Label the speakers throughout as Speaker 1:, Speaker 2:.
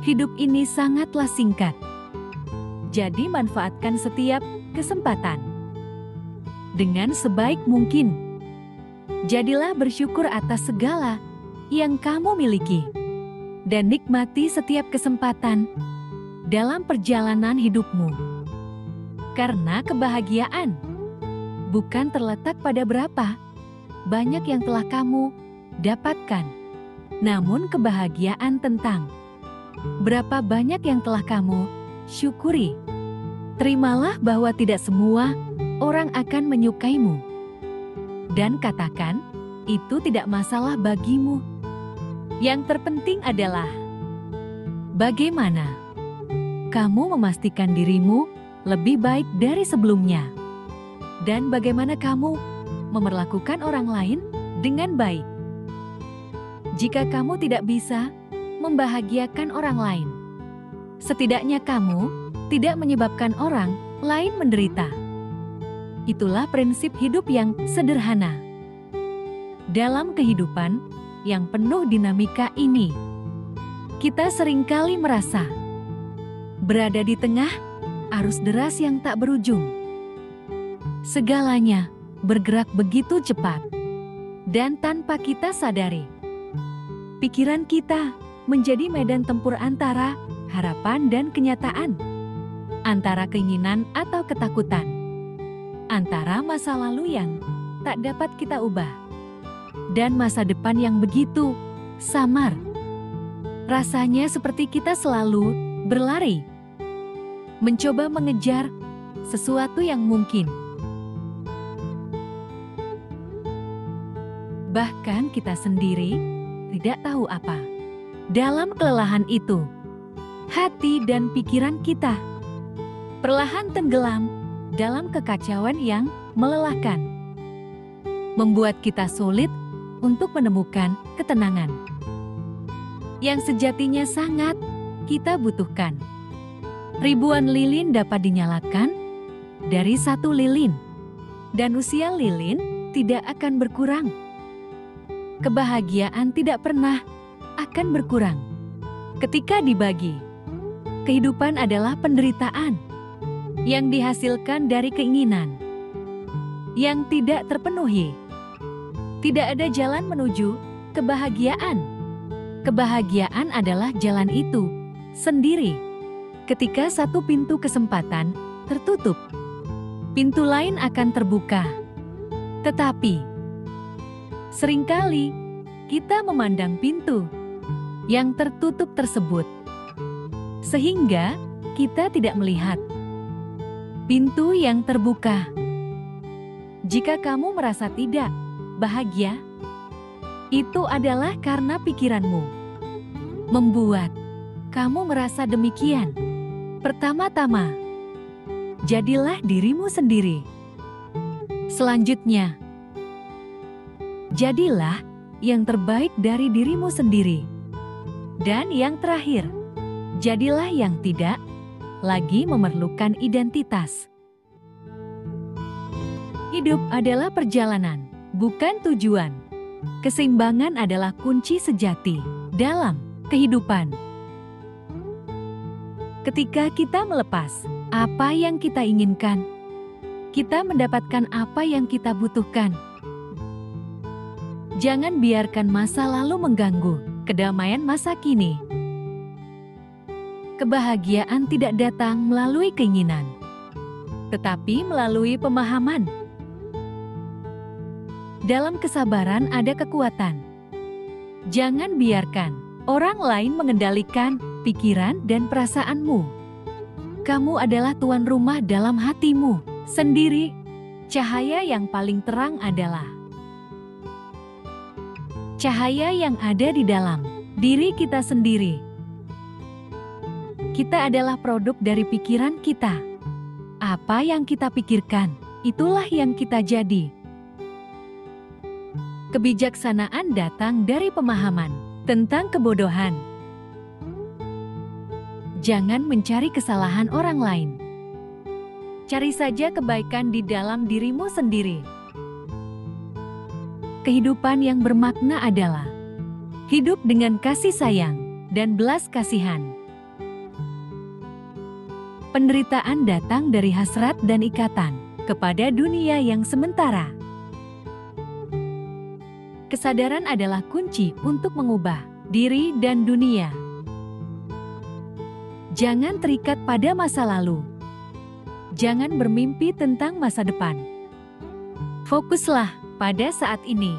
Speaker 1: Hidup ini sangatlah singkat. Jadi manfaatkan setiap kesempatan dengan sebaik mungkin. Jadilah bersyukur atas segala yang kamu miliki dan nikmati setiap kesempatan dalam perjalanan hidupmu. Karena kebahagiaan bukan terletak pada berapa banyak yang telah kamu dapatkan, namun kebahagiaan tentang berapa banyak yang telah kamu syukuri. Terimalah bahwa tidak semua orang akan menyukaimu. Dan katakan, itu tidak masalah bagimu. Yang terpenting adalah bagaimana kamu memastikan dirimu lebih baik dari sebelumnya. Dan bagaimana kamu memperlakukan orang lain dengan baik. Jika kamu tidak bisa membahagiakan orang lain, setidaknya kamu tidak menyebabkan orang lain menderita. Itulah prinsip hidup yang sederhana. Dalam kehidupan yang penuh dinamika ini, kita seringkali merasa berada di tengah arus deras yang tak berujung. Segalanya bergerak begitu cepat, dan tanpa kita sadari, pikiran kita menjadi medan tempur antara harapan dan kenyataan, antara keinginan atau ketakutan, antara masa lalu yang tak dapat kita ubah, dan masa depan yang begitu samar. Rasanya seperti kita selalu berlari, mencoba mengejar sesuatu yang mungkin. Bahkan kita sendiri tidak tahu apa. Dalam kelelahan itu, hati dan pikiran kita perlahan tenggelam dalam kekacauan yang melelahkan, membuat kita sulit untuk menemukan ketenangan yang sejatinya sangat kita butuhkan. Ribuan lilin dapat dinyalakan dari satu lilin, dan usia lilin tidak akan berkurang. Kebahagiaan tidak pernah akan berkurang ketika dibagi. Kehidupan adalah penderitaan yang dihasilkan dari keinginan yang tidak terpenuhi. Tidak ada jalan menuju kebahagiaan. Kebahagiaan adalah jalan itu sendiri. Ketika satu pintu kesempatan tertutup, pintu lain akan terbuka. Tetapi seringkali kita memandang pintu yang tertutup tersebut, sehingga kita tidak melihat pintu yang terbuka. Jika kamu merasa tidak bahagia, itu adalah karena pikiranmu membuat kamu merasa demikian. Pertama-tama, jadilah dirimu sendiri. Selanjutnya, jadilah yang terbaik dari dirimu sendiri. Dan yang terakhir, jadilah yang tidak lagi memerlukan identitas. Hidup adalah perjalanan, bukan tujuan. Keseimbangan adalah kunci sejati dalam kehidupan. Ketika kita melepas apa yang kita inginkan, kita mendapatkan apa yang kita butuhkan. Jangan biarkan masa lalu mengganggu kedamaian masa kini. Kebahagiaan tidak datang melalui keinginan, tetapi melalui pemahaman. Dalam kesabaran ada kekuatan. Jangan biarkan orang lain mengendalikan pikiran dan perasaanmu. Kamu adalah tuan rumah dalam hatimu sendiri. Cahaya yang paling terang adalah cahaya yang ada di dalam diri kita sendiri. Kita adalah produk dari pikiran kita. Apa yang kita pikirkan, itulah yang kita jadi. Kebijaksanaan datang dari pemahaman tentang kebodohan. Jangan mencari kesalahan orang lain. Cari saja kebaikan di dalam dirimu sendiri. Kehidupan yang bermakna adalah hidup dengan kasih sayang dan belas kasihan Penderitaan datang dari hasrat dan ikatan kepada dunia yang sementara. Kesadaran adalah kunci untuk mengubah diri dan dunia. Jangan terikat pada masa lalu. Jangan bermimpi tentang masa depan. Fokuslah pada saat ini.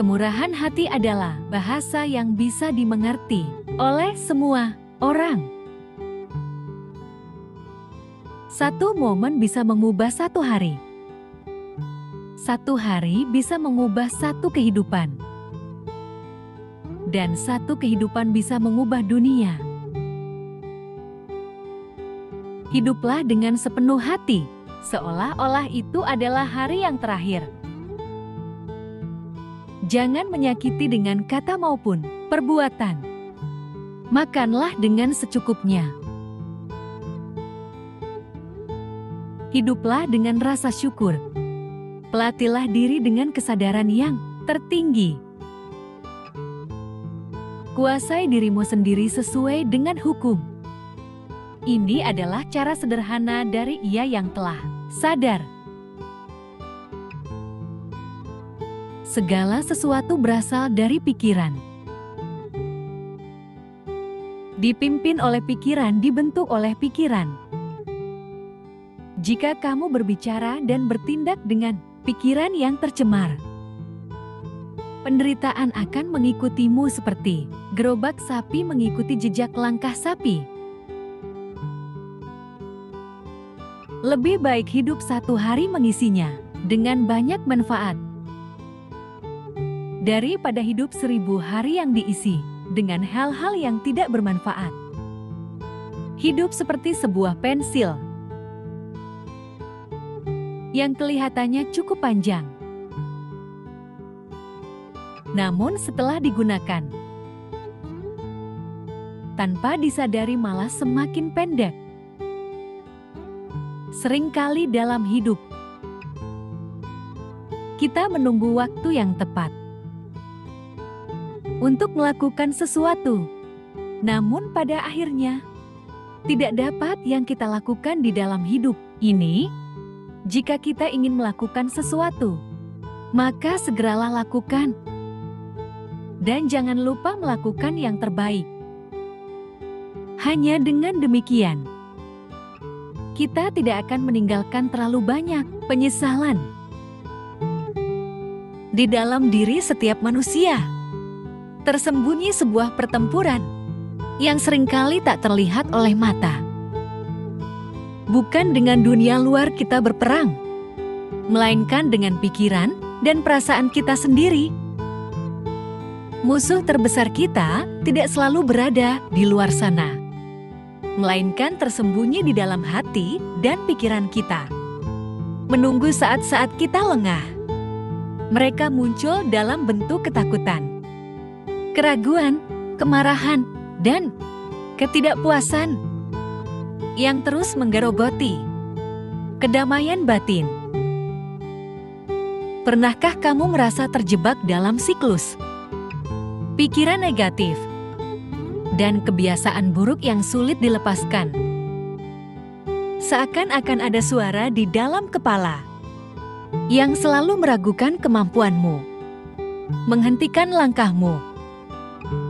Speaker 1: Kemurahan hati adalah bahasa yang bisa dimengerti oleh semua orang. Satu momen bisa mengubah satu hari. Satu hari bisa mengubah satu kehidupan. Dan satu kehidupan bisa mengubah dunia. Hiduplah dengan sepenuh hati, seolah-olah itu adalah hari yang terakhir. Jangan menyakiti dengan kata maupun perbuatan. Makanlah dengan secukupnya. Hiduplah dengan rasa syukur. Pelatihlah diri dengan kesadaran yang tertinggi. Kuasai dirimu sendiri sesuai dengan hukum. Ini adalah cara sederhana dari Ia yang telah sadar. Segala sesuatu berasal dari pikiran. Dipimpin oleh pikiran, dibentuk oleh pikiran. Jika kamu berbicara dan bertindak dengan pikiran yang tercemar, penderitaan akan mengikutimu seperti gerobak sapi mengikuti jejak langkah sapi. Lebih baik hidup satu hari mengisinya dengan banyak manfaat, daripada hidup 1000 hari yang diisi dengan hal-hal yang tidak bermanfaat. Hidup seperti sebuah pensil yang kelihatannya cukup panjang. Namun setelah digunakan, tanpa disadari malah semakin pendek. Seringkali dalam hidup, kita menunggu waktu yang tepat untuk melakukan sesuatu. Namun pada akhirnya, tidak dapat yang kita lakukan di dalam hidup ini. Jika kita ingin melakukan sesuatu, maka segeralah lakukan. Dan jangan lupa melakukan yang terbaik. Hanya dengan demikian, kita tidak akan meninggalkan terlalu banyak penyesalan di dalam diri setiap manusia. Tersembunyi sebuah pertempuran yang seringkali tak terlihat oleh mata. Bukan dengan dunia luar kita berperang, melainkan dengan pikiran dan perasaan kita sendiri. Musuh terbesar kita tidak selalu berada di luar sana, melainkan tersembunyi di dalam hati dan pikiran kita. Menunggu saat-saat kita lengah. Mereka muncul dalam bentuk ketakutan, keraguan, kemarahan, dan ketidakpuasan yang terus menggerogoti kedamaian batin. Pernahkah kamu merasa terjebak dalam siklus pikiran negatif dan kebiasaan buruk yang sulit dilepaskan? Seakan-akan ada suara di dalam kepala yang selalu meragukan kemampuanmu, menghentikan langkahmu,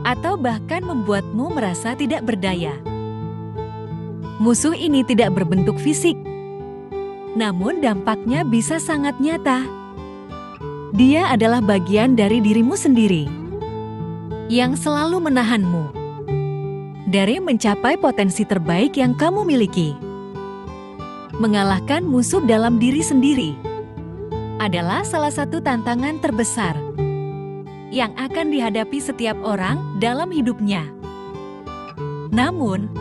Speaker 1: atau bahkan membuatmu merasa tidak berdaya. Musuh ini tidak berbentuk fisik, namun dampaknya bisa sangat nyata. Dia adalah bagian dari dirimu sendiri yang selalu menahanmu dari mencapai potensi terbaik yang kamu miliki. Mengalahkan musuh dalam diri sendiri adalah salah satu tantangan terbesar yang akan dihadapi setiap orang dalam hidupnya. Namun,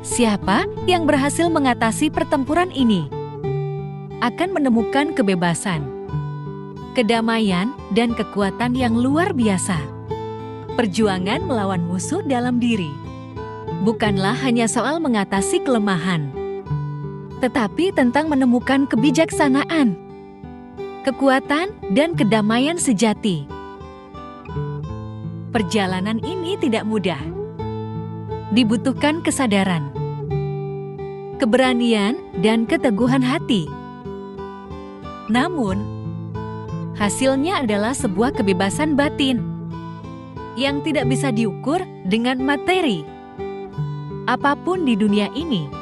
Speaker 1: siapa yang berhasil mengatasi pertempuran ini akan menemukan kebebasan, kedamaian, dan kekuatan yang luar biasa. Perjuangan melawan musuh dalam diri bukanlah hanya soal mengatasi kelemahan, tetapi tentang menemukan kebijaksanaan, kekuatan, dan kedamaian sejati. Perjalanan ini tidak mudah. dibutuhkan kesadaran, keberanian, dan keteguhan hati. Namun, hasilnya adalah sebuah kebebasan batin yang tidak bisa diukur dengan materi apapun di dunia ini.